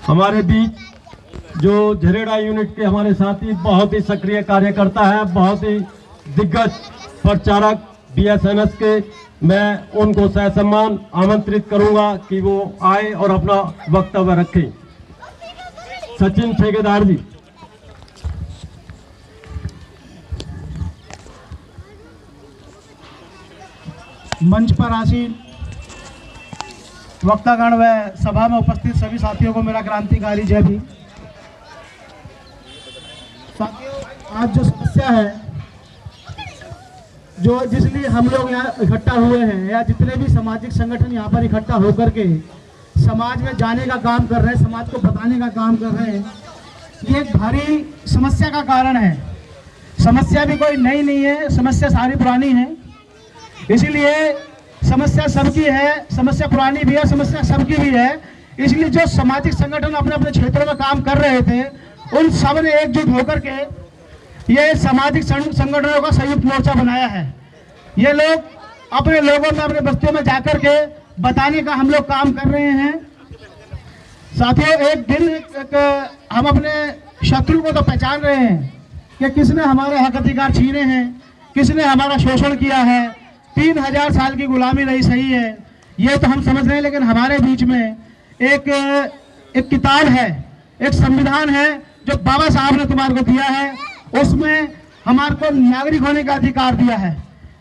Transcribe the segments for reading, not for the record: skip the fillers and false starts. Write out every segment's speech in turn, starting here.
हमारे बीच जो झरेड़ा यूनिट के हमारे साथी बहुत ही सक्रिय कार्यकर्ता है, बहुत ही दिग्गज प्रचारक बीएसएनएस के, मैं उनको ससम्मान आमंत्रित करूंगा कि वो आए और अपना वक्तव्य रखें। सचिन ठेकेदार जी। मंच पर आसीन वक्तागण व सभा में उपस्थित सभी साथियों को मेरा क्रांतिकारी जय भी। साथियों, आज जो समस्या है, जो जिसलिए हम लोग यहाँ इकट्ठा हुए हैं या जितने भी सामाजिक संगठन यहाँ पर इकट्ठा होकर के समाज में जाने का काम कर रहे हैं, समाज को बताने का काम कर रहे हैं, ये एक भारी समस्या का कारण है। समस्या भी कोई नई नहीं है, समस्या सारी पुरानी है। इसीलिए समस्या सबकी है, समस्या पुरानी भी है, समस्या सबकी भी है। इसलिए जो सामाजिक संगठन अपने अपने क्षेत्रों में काम कर रहे थे, उन सब ने एकजुट होकर के ये सामाजिक संगठनों का संयुक्त मोर्चा बनाया है। ये लोग अपने लोगों में, अपने बस्तियों में जाकर के बताने का हम लोग काम कर रहे हैं। साथियों, एक दिन हम अपने शत्रु को तो पहचान रहे हैं कि किसने हमारे हक अधिकार छीने हैं, किसने हमारा शोषण किया है। 3000 साल की गुलामी रही, सही है, ये तो हम समझ रहे हैं। लेकिन हमारे बीच में एक किताब है, एक संविधान है जो बाबा साहब ने तुम्हारे को दिया है। उसमें हमारे को नागरिक होने का अधिकार दिया है।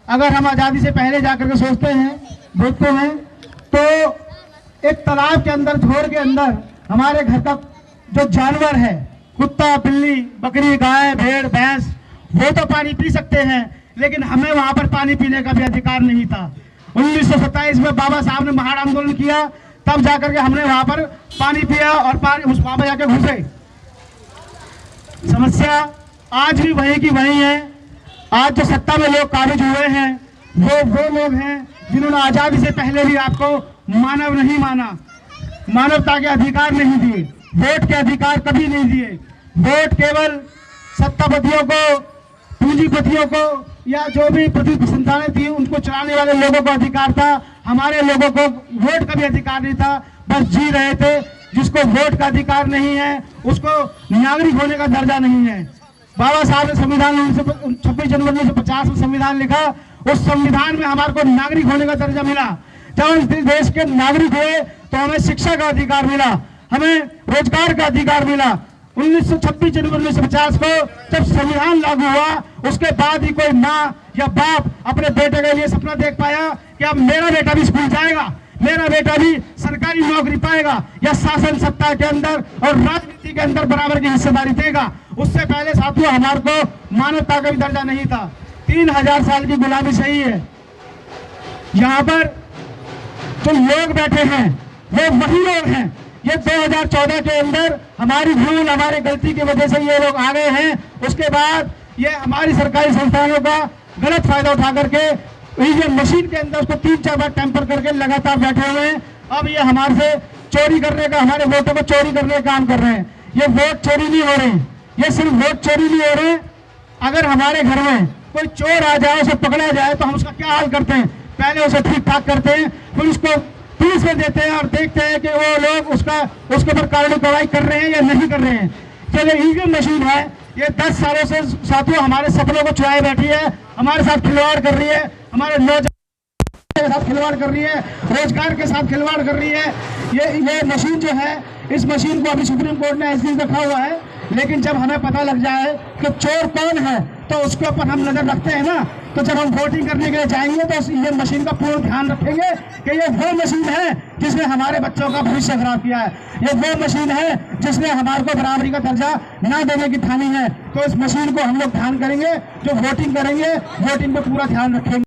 अगर हम आज़ादी से पहले जाकर के सोचते हैं, देखते हैं, तो एक तालाब के अंदर, झोर के अंदर हमारे घर का जो जानवर है, कुत्ता, बिल्ली, बकरी, गाय, भेड़, भैंस, वो तो पानी पी सकते हैं, लेकिन हमें वहां पर पानी पीने का भी अधिकार नहीं था। 1927 में बाबा साहब ने महान आंदोलन किया, तब जाकर के हमने वहां पर पानी पिया और वहां पर जाकर घुसे। समस्या आज भी वही की वही है। आज जो सत्ता में लोग काबिज हुए हैं, वो लोग हैं जिन्होंने आजादी से पहले भी आपको मानव नहीं माना, मानवता के अधिकार नहीं दिए, वोट के अधिकार कभी नहीं दिए। वोट केवल सत्तापतियों को, पूंजीपतियों को, या जो भी प्रतिष्ठानें थी उनको चलाने वाले लोगों को अधिकार था। हमारे लोगों को वोट का भी अधिकार नहीं था, बस जी रहे थे। जिसको वोट का अधिकार नहीं है, उसको नागरिक होने का दर्जा नहीं है। बाबा साहब ने संविधान 26 जनवरी 1950 में संविधान लिखा। उस संविधान में हमारे को नागरिक होने का दर्जा मिला। जब हम इस देश के नागरिक हुए तो हमें शिक्षा का अधिकार मिला, हमें रोजगार का अधिकार मिला। 26 जनवरी 1950 को जब संविधान लागू हुआ, उसके बाद ही कोई माँ या बाप अपने बेटे के लिए सपना देख पाया कि अब मेरा बेटा भी स्कूल जाएगा, मेरा बेटा भी सरकारी नौकरी पाएगा या शासन सत्ता के अंदर और राजनीति के अंदर बराबर की हिस्सेदारी देगा। उससे पहले साथियों, हमारे को मानवता का भी दर्जा नहीं था। 3000 साल की गुलामी सही है। यहाँ पर जो लोग बैठे हैं, वो वही लोग हैं। ये 2014 के अंदर हमारी भूल, हमारी गलती की वजह से ये लोग आ गए हैं। उसके बाद ये हमारी सरकारी संस्थानों का गलत फायदा उठा करके ये मशीन के अंदर उसको 3-4 बार टेम्पर करके लगातार बैठे हुए हैं। अब ये हमारे से चोरी करने का, हमारे वोटों को चोरी करने का काम कर रहे हैं। ये वोट चोरी नहीं हो रहे, ये सिर्फ वोट चोरी नहीं हो रहे। अगर हमारे घर में कोई चोर आ जाए, उसे पकड़ा जाए, तो हम उसका क्या हाल करते हैं? पहले उसे ठीक ठाक करते हैं, फिर उसको पुलिस में देते हैं और देखते हैं कि वो लोग उसके ऊपर कानूनी कार्रवाई कर रहे हैं या नहीं कर रहे हैं। चलिए, ईवीएम मशीन है, ये 10 सालों से साथियों हमारे सपनों को चुराए बैठी है, हमारे साथ खिलवाड़ कर रही है, हमारे नौजवान के साथ खिलवाड़ कर रही है, रोजगार के साथ खिलवाड़ कर रही है। ये मशीन जो है, इस मशीन को अभी सुप्रीम कोर्ट ने ऐसे रखा हुआ है। लेकिन जब हमें पता लग जाए कि चोर कौन है, तो उसके ऊपर हम नजर रखते हैं ना। तो जब हम वोटिंग करने के लिए जाएंगे तो ये मशीन का पूर्ण ध्यान रखेंगे कि ये वो मशीन है जिसने हमारे बच्चों का भविष्य खराब किया है, ये वो मशीन है जिसने हमारे को बराबरी का दर्जा ना देने की ठानी है। तो इस मशीन को हम लोग ध्यान करेंगे, जो वोटिंग करेंगे, वोटिंग पे पूरा ध्यान रखेंगे।